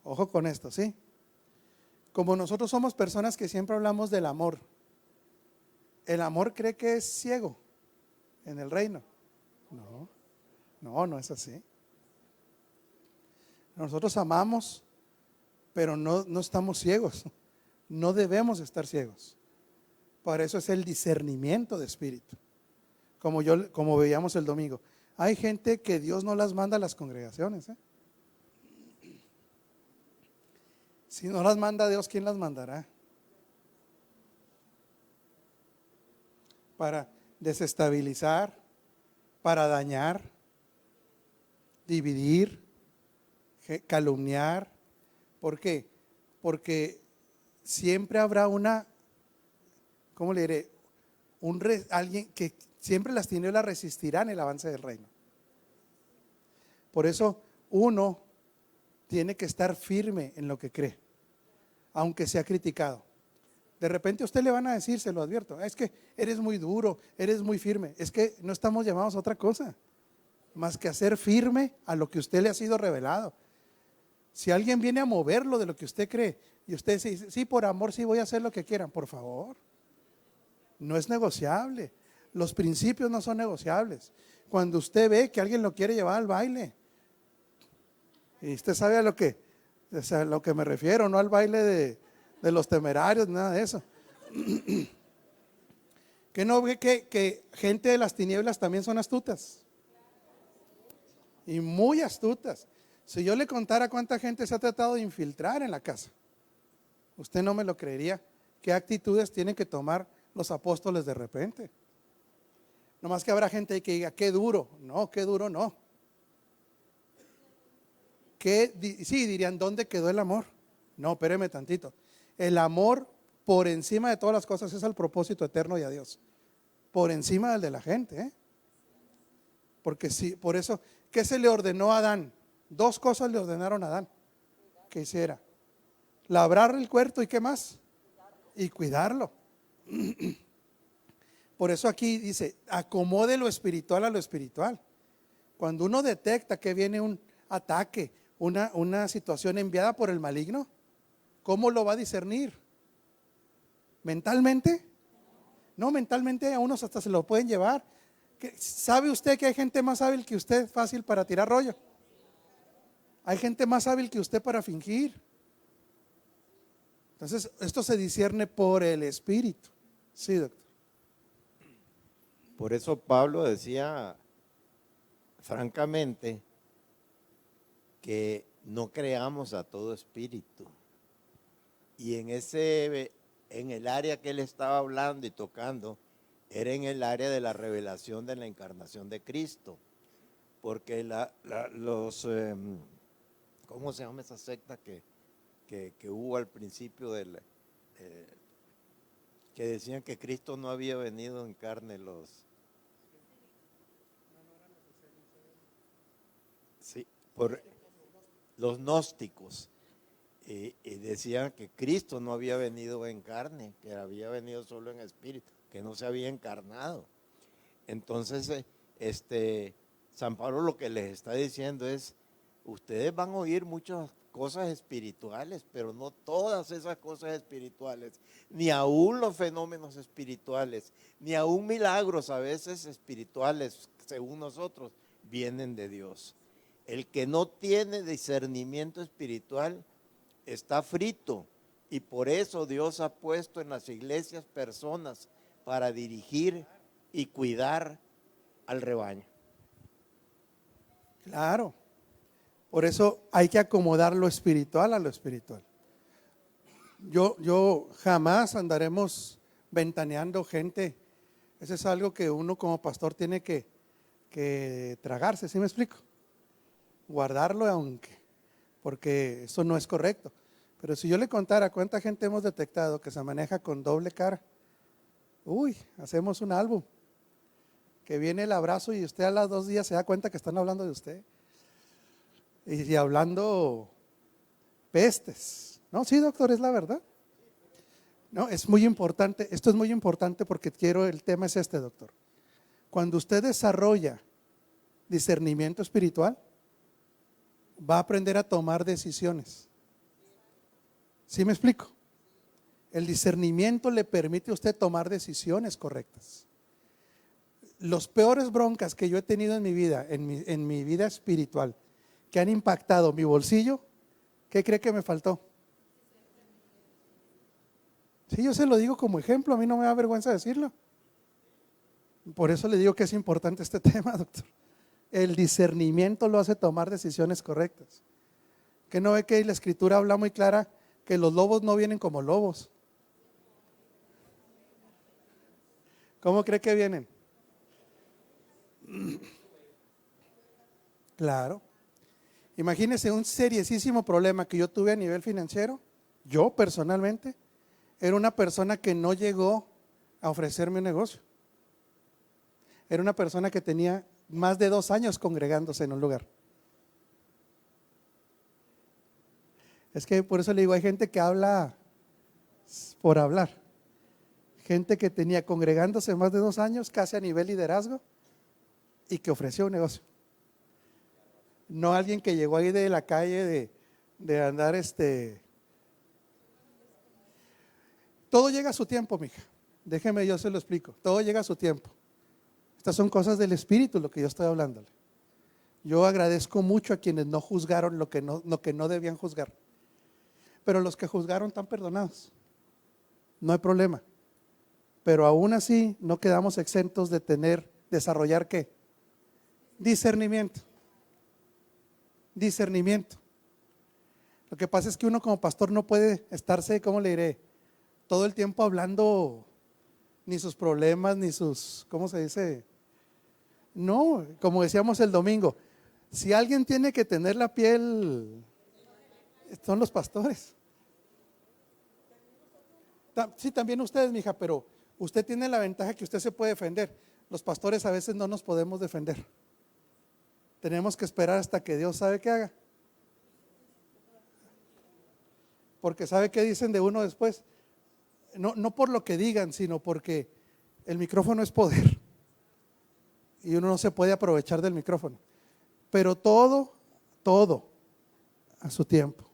Ojo con esto, ¿sí? Como nosotros somos personas que siempre hablamos del amor, ¿el amor cree que es ciego en el reino? No es así. Nosotros amamos, pero no estamos ciegos. No debemos estar ciegos. Para eso es el discernimiento de espíritu. Como veíamos el domingo. Hay gente que Dios no las manda a las congregaciones, ¿eh? Si no las manda Dios, ¿quién las mandará? Para desestabilizar, para dañar, dividir, calumniar. ¿Por qué? Porque siempre habrá ¿cómo le diré? Alguien que siempre las tinieblas resistirán el avance del reino. Por eso uno tiene que estar firme en lo que cree, aunque sea criticado. De repente a usted le van a decir, se lo advierto, es que eres muy duro, eres muy firme. Es que no estamos llamados a otra cosa más que a ser firme a lo que usted le ha sido revelado. Si alguien viene a moverlo de lo que usted cree y usted dice, sí, por amor, sí voy a hacer lo que quieran, por favor. No es negociable. Los principios no son negociables. Cuando usted ve que alguien lo quiere llevar al baile, y usted sabe a lo que me refiero, no al baile de los temerarios, nada de eso. Que no ve que gente de las tinieblas también son astutas. Y muy astutas. Si yo le contara cuánta gente se ha tratado de infiltrar en la casa, usted no me lo creería. ¿Qué actitudes tienen que tomar los apóstoles de repente? No más que habrá gente que diga, qué duro. No, qué duro no. Sí, dirían, ¿dónde quedó el amor? No, espéreme tantito. El amor por encima de todas las cosas es al propósito eterno y a Dios. Por encima del de la gente, ¿eh? Porque sí, por eso, ¿qué se le ordenó a Adán? Dos cosas le ordenaron a Adán que hiciera: labrar el huerto y ¿qué más? Y cuidarlo. Por eso aquí dice, acomode lo espiritual a lo espiritual. Cuando uno detecta que viene un ataque, una situación enviada por el maligno, ¿cómo lo va a discernir? ¿Mentalmente? No, mentalmente a unos hasta se lo pueden llevar. ¿Sabe usted que hay gente más hábil que usted fácil para tirar rollo? Hay gente más hábil que usted para fingir. Entonces, esto se discierne por el Espíritu. Sí, doctor. Por eso Pablo decía francamente que no creamos a todo espíritu. Y en el área que él estaba hablando y tocando, era en el área de la revelación de la encarnación de Cristo. Porque ¿cómo se llama esa secta que hubo al principio que decían que Cristo no había venido en carne? Sí, por los gnósticos decían que Cristo no había venido en carne, que había venido solo en espíritu, que no se había encarnado. Entonces, San Pablo lo que les está diciendo es, ustedes van a oír muchas cosas espirituales, pero no todas esas cosas espirituales, ni aún los fenómenos espirituales, ni aún milagros a veces espirituales, según nosotros, vienen de Dios. El que no tiene discernimiento espiritual está frito, y por eso Dios ha puesto en las iglesias personas para dirigir y cuidar al rebaño. Claro. Por eso hay que acomodar lo espiritual a lo espiritual. Yo jamás andaremos ventaneando gente. Eso es algo que uno como pastor tiene que tragarse, ¿sí me explico? Guardarlo porque eso no es correcto. Pero si yo le contara cuánta gente hemos detectado que se maneja con doble cara, hacemos un álbum. Que viene el abrazo y usted a los 2 días se da cuenta que están hablando de usted. Y hablando pestes. No, sí, doctor, es la verdad. No, es muy importante, esto es muy importante porque el tema es este, doctor. Cuando usted desarrolla discernimiento espiritual, va a aprender a tomar decisiones. ¿Sí me explico? El discernimiento le permite a usted tomar decisiones correctas. Los peores broncas que yo he tenido en mi vida, en mi vida espiritual, que han impactado mi bolsillo, ¿qué cree que me faltó? Sí, yo se lo digo como ejemplo, a mí no me da vergüenza decirlo. Por eso le digo que es importante este tema, doctor. El discernimiento lo hace tomar decisiones correctas. ¿Que no ve que la escritura habla muy clara que los lobos no vienen como lobos? ¿Cómo cree que vienen? Claro. Imagínese un seriosísimo problema que yo tuve a nivel financiero. Yo personalmente era una persona que no llegó a ofrecerme un negocio. Era una persona que tenía más de 2 años congregándose en un lugar. Es que por eso le digo, hay gente que habla por hablar. Gente que tenía congregándose más de 2 años, casi a nivel liderazgo, y que ofreció un negocio. No alguien que llegó ahí de la calle de andar Todo llega a su tiempo, mija. Déjeme, yo se lo explico. Todo llega a su tiempo. Estas son cosas del espíritu, lo que yo estoy hablándole. Yo agradezco mucho a quienes no juzgaron lo que no debían juzgar. Pero los que juzgaron están perdonados. No hay problema. Pero aún así no quedamos exentos de desarrollar ¿qué? Discernimiento. Discernimiento. Lo que pasa es que uno como pastor no puede estarse, ¿cómo le diré? Todo el tiempo hablando ni sus problemas, ni sus, ¿cómo se dice? No, como decíamos el domingo, si alguien tiene que tener la piel, son los pastores. Sí, también ustedes, mija, pero usted tiene la ventaja que usted se puede defender. Los pastores a veces no nos podemos defender. Tenemos que esperar hasta que Dios sabe qué haga. Porque sabe qué dicen de uno después. No por lo que digan, sino porque el micrófono es poder. Y uno no se puede aprovechar del micrófono. Pero todo a su tiempo.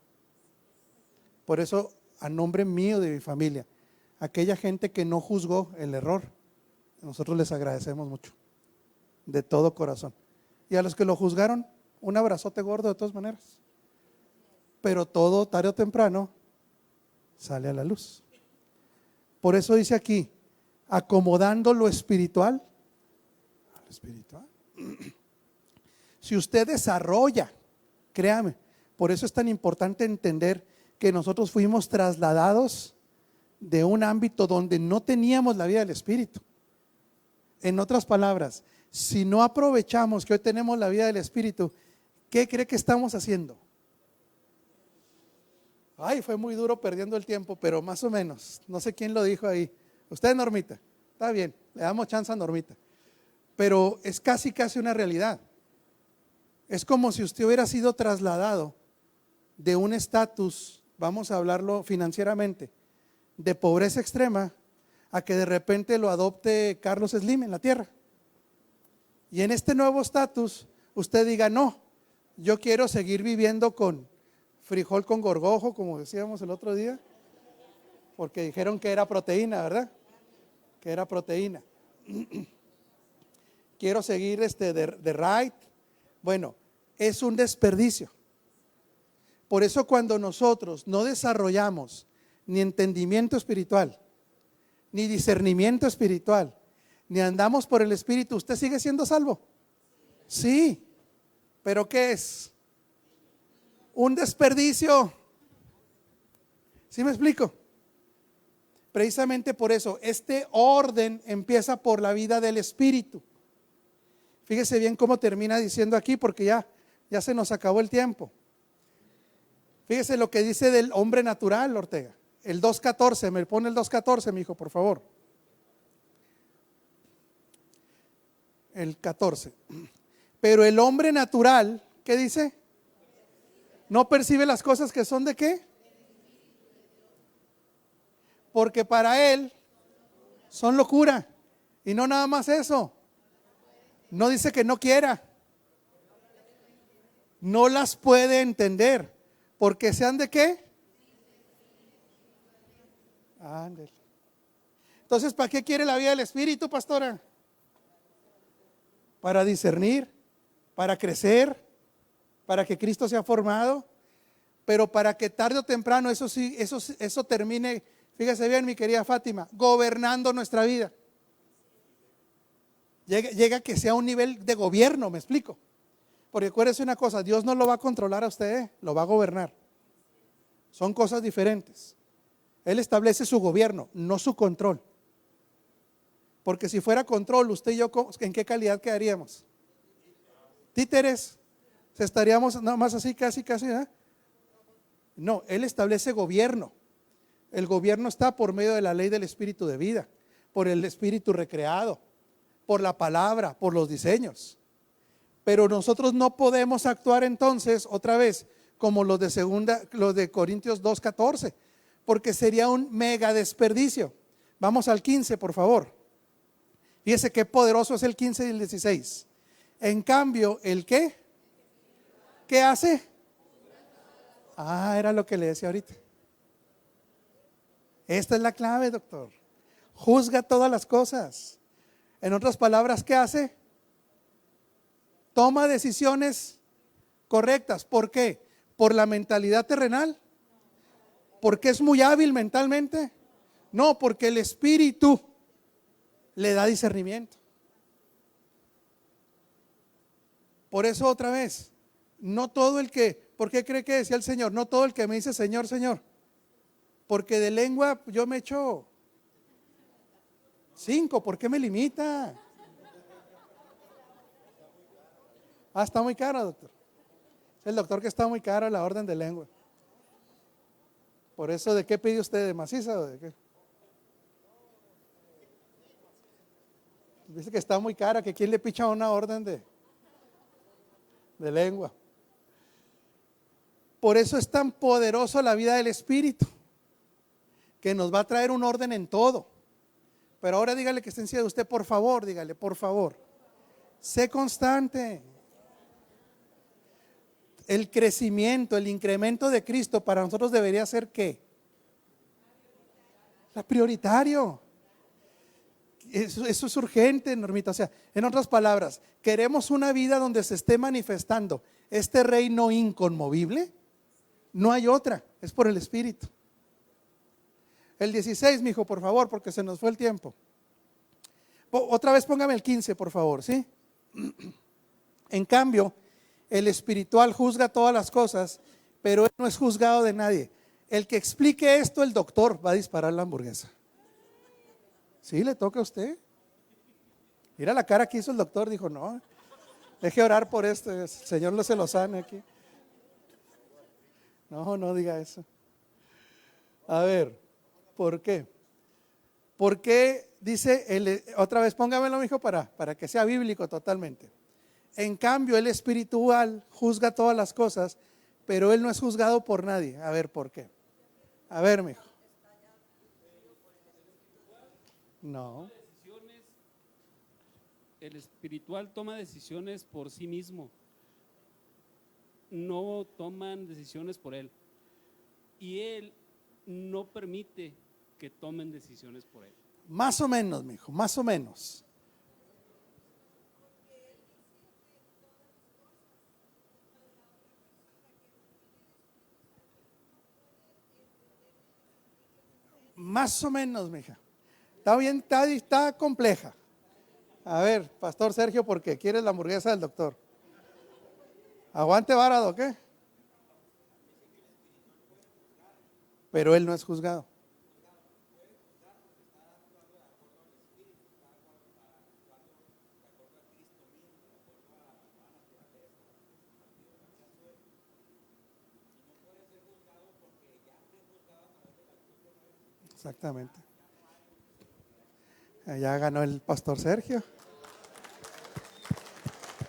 Por eso, a nombre mío de mi familia, aquella gente que no juzgó el error, nosotros les agradecemos mucho, de todo corazón. Y a los que lo juzgaron, un abrazote gordo de todas maneras. Pero todo, tarde o temprano, sale a la luz. Por eso dice aquí, acomodando lo espiritual a lo espiritual. Si usted desarrolla, créame, por eso es tan importante entender que nosotros fuimos trasladados de un ámbito donde no teníamos la vida del Espíritu. En otras palabras, si no aprovechamos que hoy tenemos la vida del Espíritu, ¿qué cree que estamos haciendo? Ay, fue muy duro perdiendo el tiempo, pero más o menos, no sé quién lo dijo ahí. Usted, Normita, está bien, le damos chance a Normita, pero es casi una realidad. Es como si usted hubiera sido trasladado de un estatus, vamos a hablarlo financieramente, de pobreza extrema, a que de repente lo adopte Carlos Slim en la tierra. Y en este nuevo estatus, usted diga, no, yo quiero seguir viviendo con frijol con gorgojo, como decíamos el otro día, porque dijeron que era proteína, ¿verdad? Que era proteína. Quiero seguir de right. Bueno, es un desperdicio. Por eso cuando nosotros no desarrollamos ni entendimiento espiritual, ni discernimiento espiritual, ni andamos por el Espíritu, ¿usted sigue siendo salvo? Sí, pero ¿qué es? Un desperdicio. ¿Sí me explico? Precisamente por eso, este orden empieza por la vida del Espíritu. Fíjese bien cómo termina diciendo aquí, porque ya se nos acabó el tiempo. Fíjese lo que dice del hombre natural, Ortega. El 2.14, me pone el 2.14, mi hijo, por favor. El 14. Pero el hombre natural, ¿qué dice? No percibe las cosas que son de qué. Porque para él son locura. Y no nada más eso. No dice que no quiera. No las puede entender. Porque sean de qué. Ándale. Entonces, ¿para qué quiere la vida del Espíritu, pastora? Para discernir, para crecer, para que Cristo sea formado, pero para que tarde o temprano eso termine, fíjese bien, mi querida Fátima, gobernando nuestra vida. Llega a que sea un nivel de gobierno, me explico. Porque acuérdese una cosa, Dios no lo va a controlar a usted, lo va a gobernar. Son cosas diferentes. Él establece su gobierno, no su control. Porque si fuera control, usted y yo, ¿en qué calidad quedaríamos? Títeres. Estaríamos nada más así, casi, ¿eh? No, Él establece gobierno. El gobierno está por medio de la ley del espíritu de vida, por el espíritu recreado, por la palabra, por los diseños. Pero nosotros no podemos actuar entonces, otra vez, como los de Corintios 2.14, porque sería un mega desperdicio. Vamos al 15, por favor. Fíjese qué poderoso es el 15 y el 16. En cambio, ¿el qué? ¿Qué hace? Era lo que le decía ahorita. Esta es la clave, doctor. Juzga todas las cosas. En otras palabras, ¿qué hace? Toma decisiones correctas. ¿Por qué? ¿Por la mentalidad terrenal? ¿Porque es muy hábil mentalmente? No, porque el Espíritu le da discernimiento. Por eso otra vez, no todo el que, ¿por qué cree que decía el Señor? No todo el que me dice Señor, Señor, porque de lengua yo me echo 5, ¿por qué me limita? Está muy caro, doctor. Es el doctor que está muy caro la orden de lengua. Por eso, ¿de qué pide usted? ¿De maciza o de qué? Dice que está muy cara, que quién le picha una orden de lengua. Por eso es tan poderoso la vida del Espíritu, que nos va a traer un orden en todo. Pero ahora dígale que está encima de usted, por favor, dígale, por favor, sé constante. El crecimiento, el incremento de Cristo para nosotros debería ser ¿qué? La prioritario. Eso es urgente, Normita. O sea, en otras palabras, queremos una vida donde se esté manifestando este reino inconmovible. No hay otra, es por el Espíritu. El 16, mijo, por favor, porque se nos fue el tiempo. Otra vez póngame el 15, por favor, ¿sí? En cambio, el espiritual juzga todas las cosas, pero él no es juzgado de nadie. El que explique esto, el doctor va a disparar la hamburguesa. ¿Sí le toca a usted? Mira la cara que hizo el doctor, dijo, no, deje orar por esto, el Señor no se lo sane aquí. No diga eso. A ver, ¿por qué? ¿Por qué dice, otra vez póngamelo, mijo, para que sea bíblico totalmente? En cambio, el espiritual juzga todas las cosas, pero él no es juzgado por nadie. A ver, ¿por qué? A ver, mijo. No. El espiritual toma decisiones por sí mismo, no toman decisiones por él, y él no permite que tomen decisiones por él. Más o menos, mijo, más o menos. Más o menos, mija. Está bien, está compleja. A ver, Pastor Sergio, ¿por qué quieres la hamburguesa del doctor? Aguante varado, ¿qué? Pero él no es juzgado. Exactamente. Allá ganó el Pastor Sergio.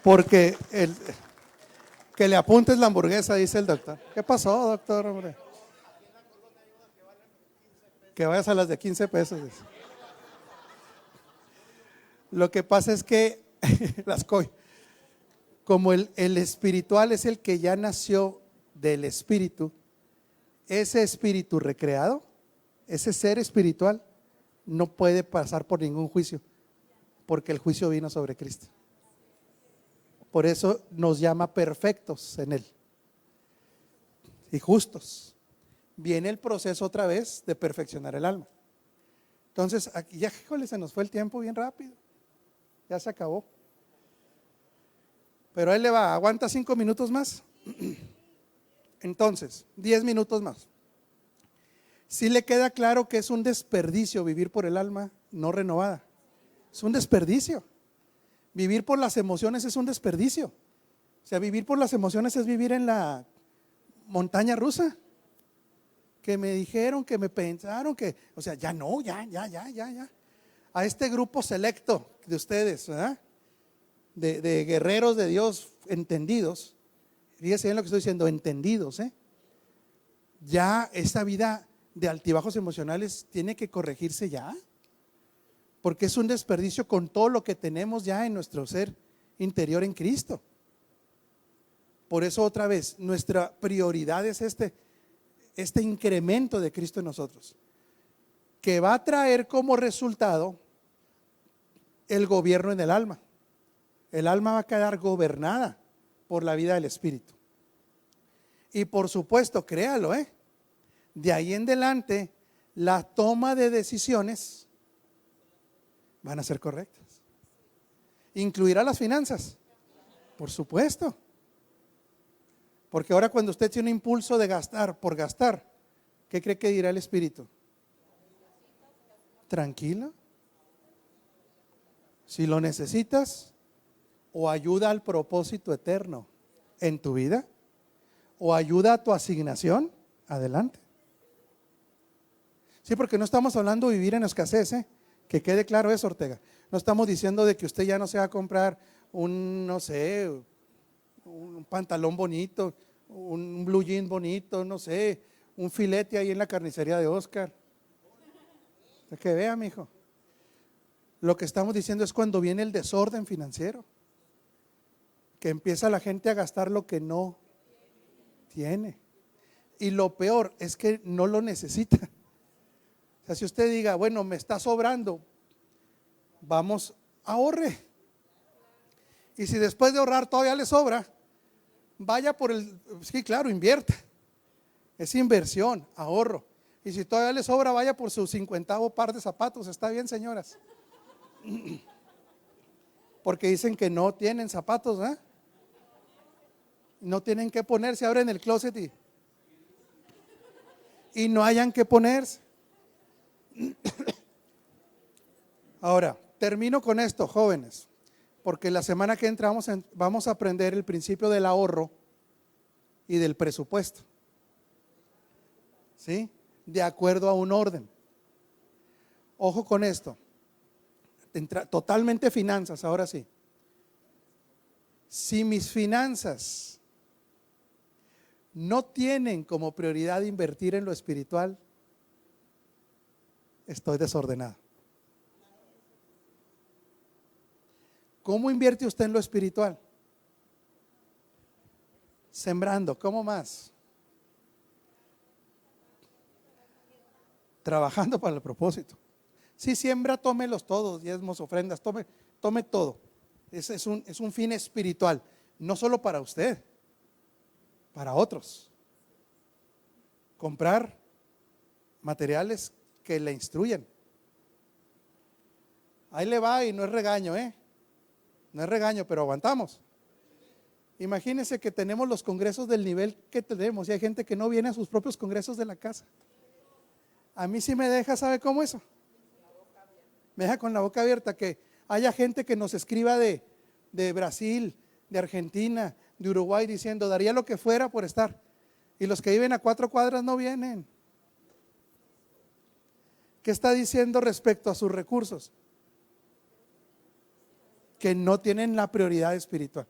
Porque que le apuntes la hamburguesa, dice el doctor. ¿Qué pasó, doctor, hombre? Que vayas a las de 15 pesos. Dice. Lo que pasa es que como el espiritual es el que ya nació del espíritu, ese espíritu recreado, ese ser espiritual, no puede pasar por ningún juicio, porque el juicio vino sobre Cristo. Por eso nos llama perfectos en Él y justos. Viene el proceso otra vez de perfeccionar el alma. Entonces, aquí ya, híjole, se nos fue el tiempo bien rápido. Ya se acabó. Pero ahí le va, aguanta 5 minutos más. Entonces, 10 minutos más. Si le queda claro que es un desperdicio vivir por el alma no renovada. Es un desperdicio. Vivir por las emociones es un desperdicio. O sea, vivir por las emociones es vivir en la montaña rusa. Que me dijeron, que me pensaron, que, o sea, ya no, ya. A este grupo selecto de ustedes, ¿verdad? De guerreros de Dios entendidos. Fíjense bien lo que estoy diciendo, entendidos, ya esta vida de altibajos emocionales tiene que corregirse ya, porque es un desperdicio con todo lo que tenemos ya en nuestro ser interior en Cristo. Por eso otra vez, nuestra prioridad es este incremento de Cristo en nosotros, que va a traer como resultado el gobierno en el alma. El alma va a quedar gobernada por la vida del Espíritu. Y por supuesto, créalo, de ahí en adelante, la toma de decisiones van a ser correctas. ¿Incluirá las finanzas? Por supuesto. Porque ahora cuando usted tiene un impulso de gastar por gastar, ¿qué cree que dirá el Espíritu? Tranquila. Si lo necesitas, o ayuda al propósito eterno en tu vida, o ayuda a tu asignación, adelante. Sí, porque no estamos hablando de vivir en escasez, que quede claro eso, Ortega. No estamos diciendo de que usted ya no se va a comprar un pantalón bonito, un blue jean bonito, no sé, un filete ahí en la carnicería de Oscar. Que vea, mijo. Lo que estamos diciendo es cuando viene el desorden financiero, que empieza la gente a gastar lo que no tiene. Y lo peor es que no lo necesita. O sea, si usted diga, bueno, me está sobrando, vamos, ahorre. Y si después de ahorrar todavía le sobra, vaya por sí, claro, invierta. Es inversión, ahorro. Y si todavía le sobra, vaya por su 50º par de zapatos. Está bien, señoras. Porque dicen que no tienen zapatos, no tienen que ponerse, abren el closet y no hayan que ponerse. Ahora, termino con esto, jóvenes, porque la semana que entra vamos a aprender el principio del ahorro y del presupuesto, ¿sí? De acuerdo a un orden. Ojo con esto, totalmente finanzas, ahora sí. Si mis finanzas no tienen como prioridad invertir en lo espiritual, estoy desordenado. ¿Cómo invierte usted en lo espiritual? Sembrando. ¿Cómo más? Trabajando para el propósito. Si siembra, tómelos todos, diezmos, ofrendas, tome todo. Ese es un fin espiritual, no solo para usted, para otros. Comprar materiales que le instruyan. Ahí le va y no es regaño, no es regaño, pero aguantamos. Imagínense que tenemos los congresos del nivel que tenemos y hay gente que no viene a sus propios congresos de la casa. A mí sí me deja, ¿sabe cómo eso? Me deja con la boca abierta que haya gente que nos escriba de Brasil, de Argentina, de Uruguay diciendo, daría lo que fuera por estar. Y los que viven a 4 cuadras no vienen. ¿Qué está diciendo respecto a sus recursos? Que no tienen la prioridad espiritual.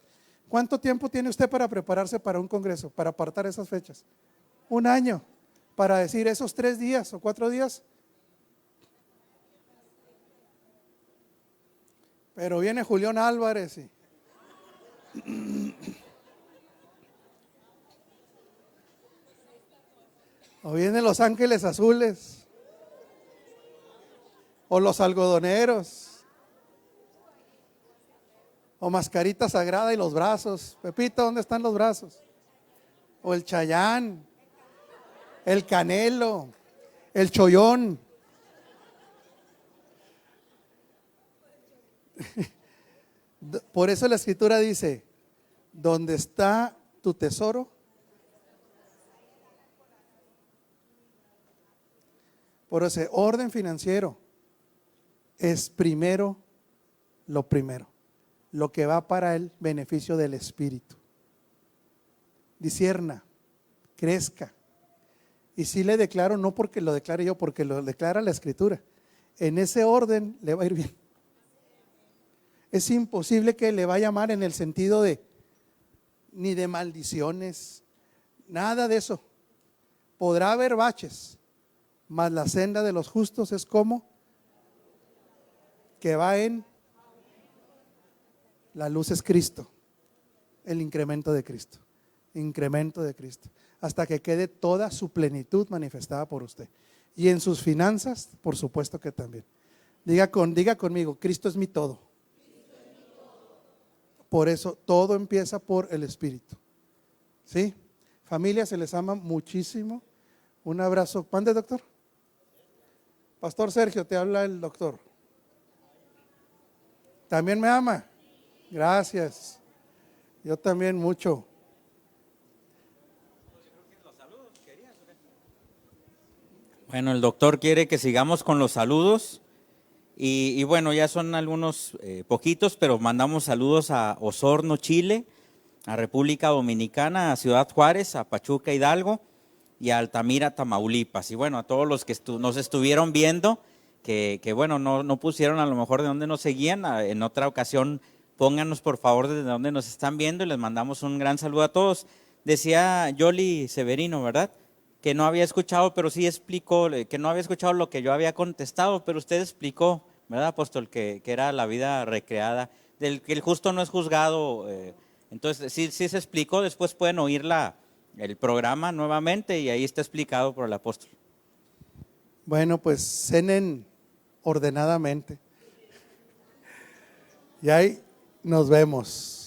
¿Cuánto tiempo tiene usted para prepararse para un congreso, para apartar esas fechas? 1 año, para decir esos 3 días o 4 días. Pero viene Julián Álvarez y o vienen Los Ángeles Azules o los algodoneros o Mascarita Sagrada y los brazos. Pepito, ¿dónde están los brazos? O el Chayán, el Canelo, el Chollón. Por eso la escritura dice, donde está tu tesoro, por ese orden financiero es primero lo primero, lo que va para el beneficio del espíritu. Discierna, crezca. Y sí le declaro, no porque lo declare yo, porque lo declara la escritura, en ese orden le va a ir bien. Es imposible que le vaya mal en el sentido de ni de maldiciones, nada de eso. Podrá haber baches, mas la senda de los justos es como que va en la luz es Cristo, el incremento de Cristo, hasta que quede toda su plenitud manifestada por usted. Y en sus finanzas, por supuesto que también. Diga conmigo, Cristo es mi todo. Por eso todo empieza por el Espíritu. ¿Sí? Familia, se les ama muchísimo. Un abrazo. ¿Mande, doctor? Pastor Sergio, te habla el doctor. ¿También me ama? Gracias. Yo también mucho. Bueno, el doctor quiere que sigamos con los saludos. Y bueno, ya son algunos poquitos, pero mandamos saludos a Osorno, Chile, a República Dominicana, a Ciudad Juárez, a Pachuca, Hidalgo y a Altamira, Tamaulipas. Y bueno, a todos los que nos estuvieron viendo, que bueno, no pusieron a lo mejor de dónde nos seguían, en otra ocasión pónganos por favor desde dónde nos están viendo y les mandamos un gran saludo a todos. Decía Yoli Severino, ¿verdad?, que no había escuchado, pero sí explicó, que no había escuchado lo que yo había contestado, pero usted explicó, ¿verdad, apóstol? Que era la vida recreada, del que el justo no es juzgado. Entonces, sí se explicó, después pueden oír el programa nuevamente y ahí está explicado por el apóstol. Bueno, pues cenen ordenadamente. Y ahí nos vemos.